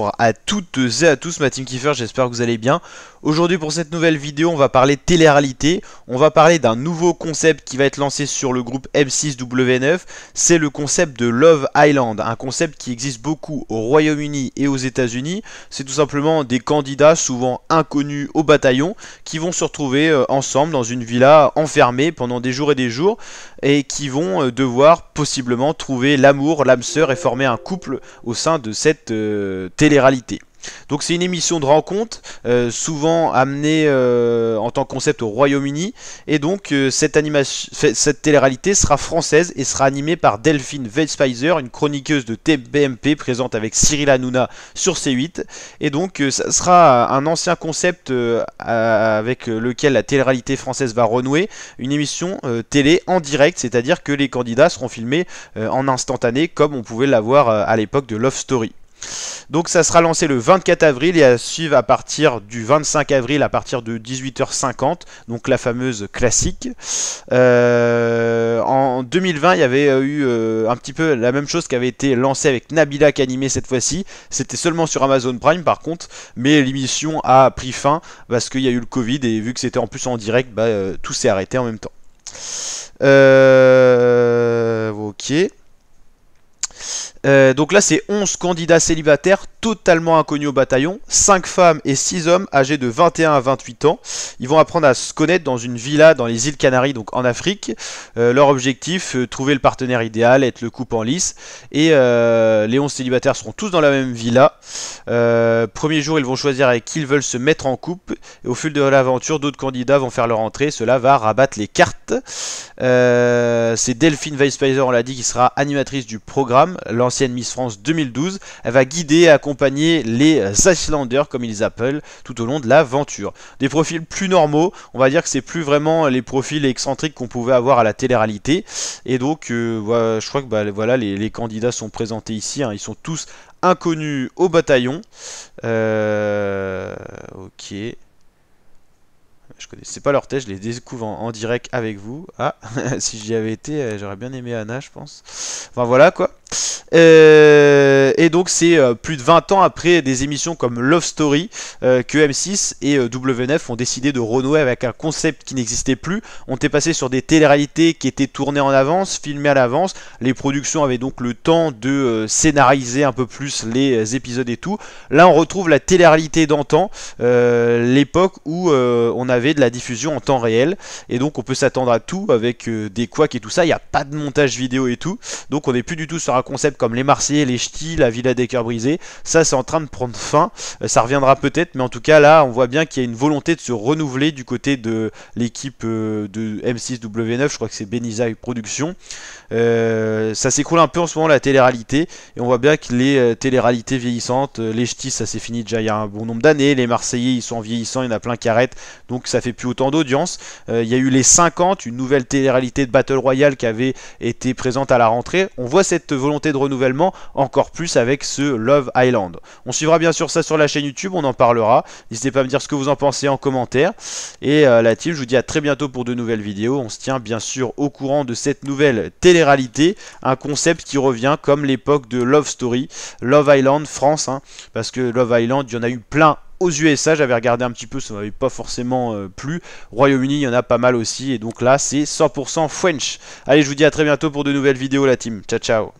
Bonjour à toutes et à tous, ma team Kiefer, j'espère que vous allez bien. Aujourd'hui pour cette nouvelle vidéo, on va parler télé-réalité. On va parler d'un nouveau concept qui va être lancé sur le groupe M6W9. C'est le concept de Love Island, un concept qui existe beaucoup au Royaume-Uni et aux États-Unis. C'est tout simplement des candidats souvent inconnus au bataillon qui vont se retrouver ensemble dans une villa enfermée pendant des jours et des jours et qui vont devoir possiblement trouver l'amour, l'âme sœur et former un couple au sein de cette télé-réalité. Donc c'est une émission de rencontre, souvent amenée en tant que concept au Royaume-Uni, et donc cette télé-réalité sera française et sera animée par Delphine Weisspeiser, une chroniqueuse de TBMP présente avec Cyril Hanouna sur C8, et donc ça sera un ancien concept avec lequel la télé-réalité française va renouer, une émission télé en direct, c'est-à-dire que les candidats seront filmés en instantané comme on pouvait l'avoir à l'époque de Love Story. Donc ça sera lancé le 24 avril et à suivre à partir du 25 avril à partir de 18h50, donc la fameuse classique. En 2020 il y avait eu un petit peu la même chose qui avait été lancée avec Nabila Kanimé cette fois-ci. C'était seulement sur Amazon Prime par contre, mais l'émission a pris fin parce qu'il y a eu le Covid et vu que c'était en plus en direct, tout s'est arrêté en même temps. Ok. Donc là c'est 11 candidats célibataires totalement inconnus au bataillon, 5 femmes et 6 hommes âgés de 21 à 28 ans. Ils vont apprendre à se connaître dans une villa dans les îles Canaries, donc en Afrique. Leur objectif, trouver le partenaire idéal, être le couple en lice. Et les 11 célibataires seront tous dans la même villa. Premier jour ils vont choisir avec qui ils veulent se mettre en couple. Et au fil de l'aventure, d'autres candidats vont faire leur entrée. Cela va rabattre les cartes. C'est Delphine Weisspeiser, on l'a dit, qui sera animatrice du programme, l'ancienne Miss France 2012. Elle va guider et accompagner les Icelanders, comme ils les appellent, tout au long de l'aventure. Des profils plus normaux, on va dire que c'est plus vraiment les profils excentriques qu'on pouvait avoir à la télé-réalité. Et donc, voilà, je crois que voilà, les candidats sont présentés ici, hein, ils sont tous inconnus au bataillon. Ok. Je connaissais pas leur tête, je les découvre en direct avec vous. Ah, si j'y avais été, j'aurais bien aimé Anna, je pense. Enfin voilà quoi. Et donc c'est plus de 20 ans après des émissions comme Love Story que M6 et W9 ont décidé de renouer avec un concept qui n'existait plus. On était passé sur des téléréalités qui étaient tournées en avance, filmées à l'avance. Les productions avaient donc le temps de scénariser un peu plus les épisodes et tout. Là on retrouve la téléréalité d'antan, l'époque où on avait de la diffusion en temps réel. Et donc on peut s'attendre à tout avec des couacs et tout ça. Il n'y a pas de montage vidéo et tout. Donc on n'est plus du tout sur un concept comme les Marseillais, les Ch'tis, la Villa des Cœurs Brisés. Ça c'est en train de prendre fin, ça reviendra peut-être, mais en tout cas là on voit bien qu'il y a une volonté de se renouveler du côté de l'équipe de M6W9, je crois que c'est Beniza Productions. Ça s'écroule un peu en ce moment la télé-réalité, et on voit bien que les télé-réalités vieillissantes, les Ch'tis ça s'est fini déjà il y a un bon nombre d'années, les Marseillais ils sont vieillissants, il y en a plein qui arrêtent, donc ça fait plus autant d'audience. Il y a eu les 50, une nouvelle télé-réalité de Battle Royale qui avait été présente à la rentrée. On voit cette volonté de renouvellement encore plus avec ce Love Island. On suivra bien sûr ça sur la chaîne YouTube, on en parlera. N'hésitez pas à me dire ce que vous en pensez en commentaire. Et la team, je vous dis à très bientôt pour de nouvelles vidéos. On se tient bien sûr au courant de cette nouvelle télé-réalité, un concept qui revient comme l'époque de Love Story, Love Island France, hein, parce que Love Island, il y en a eu plein aux USA, j'avais regardé un petit peu, ça m'avait pas forcément plu. Royaume-Uni, il y en a pas mal aussi, et donc là, c'est 100% French. Allez, je vous dis à très bientôt pour de nouvelles vidéos, la team. Ciao, ciao.